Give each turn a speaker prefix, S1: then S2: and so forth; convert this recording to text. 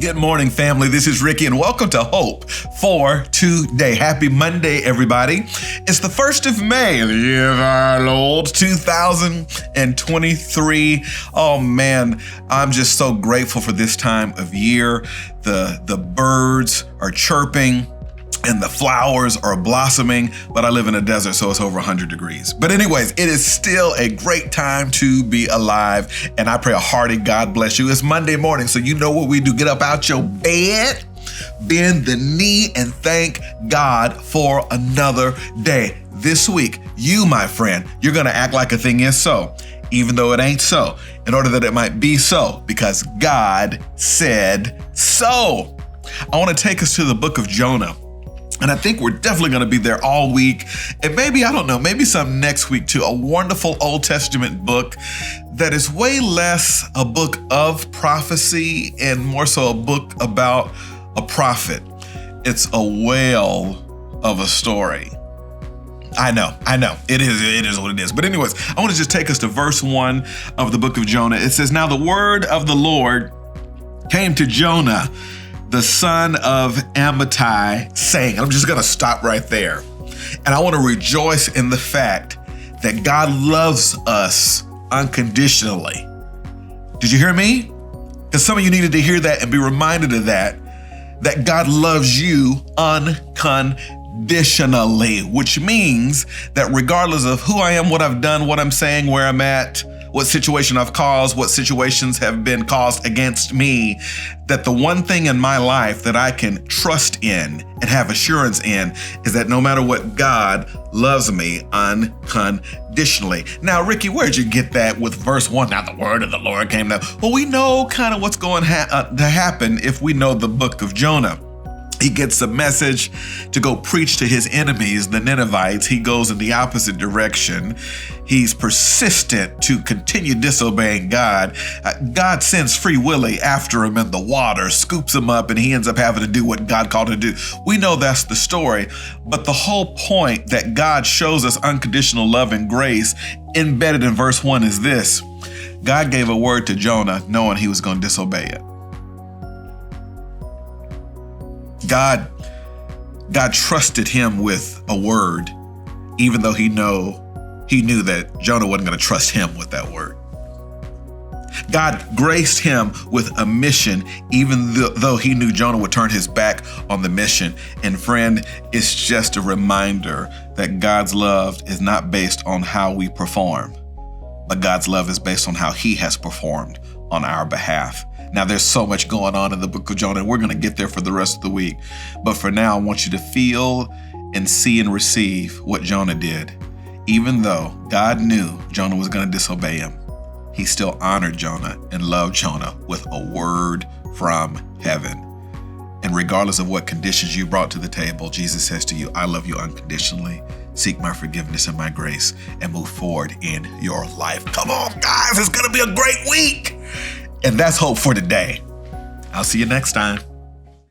S1: Good morning, family. This is Ricky, and welcome to Hope for Today. Happy Monday, everybody. It's the 1st of May, the year of our Lord, 2023. Oh, man, I'm just so grateful for this time of year. The birds are chirping and the flowers are blossoming, but I live in a desert, so it's over 100 degrees. But anyways, it is still a great time to be alive, and I pray a hearty God bless you. It's Monday morning, so you know what we do. Get up out your bed, bend the knee, and thank God for another day. This week, you, my friend, you're gonna act like a thing is so, even though it ain't so, in order that it might be so, because God said so. I wanna take us to the book of Jonah. And I think we're definitely going to be there all week. And maybe, I don't know, maybe some next week too. A wonderful Old Testament book that is way less a book of prophecy and more so a book about a prophet. It's a whale of a story. I know. It is what it is. But anyways, I want to just take us to verse 1 of the book of Jonah. It says, "Now the word of the Lord came to Jonah, the son of Amittai, saying," and I'm just gonna stop right there. And I wanna rejoice in the fact that God loves us unconditionally. Did you hear me? Because some of you needed to hear that and be reminded of that God loves you unconditionally, which means that regardless of who I am, what I've done, what I'm saying, where I'm at, what situation I've caused, what situations have been caused against me, that the one thing in my life that I can trust in and have assurance in is that no matter what, God loves me unconditionally. Now, Ricky, where'd you get that with verse 1? Now the word of the Lord came down. Well, we know kind of what's going to happen if we know the book of Jonah. He gets a message to go preach to his enemies, the Ninevites. He goes in the opposite direction. He's persistent to continue disobeying God. God sends Free Willy after him in the water, scoops him up, and he ends up having to do what God called him to do. We know that's the story, but the whole point that God shows us unconditional love and grace embedded in verse 1 is this: God gave a word to Jonah knowing he was going to disobey it. God trusted him with a word, even though he knew that Jonah wasn't going to trust him with that word. God graced him with a mission, even though he knew Jonah would turn his back on the mission. And friend, it's just a reminder that God's love is not based on how we perform, but God's love is based on how he has performed on our behalf. Now, there's so much going on in the book of Jonah, and we're going to get there for the rest of the week. But for now, I want you to feel and see and receive what Jonah did. Even though God knew Jonah was going to disobey him, he still honored Jonah and loved Jonah with a word from heaven. And regardless of what conditions you brought to the table, Jesus says to you, I love you unconditionally. Seek my forgiveness and my grace and move forward in your life. Come on, guys. It's going to be a great week. And that's Hope for Today. I'll see you next time.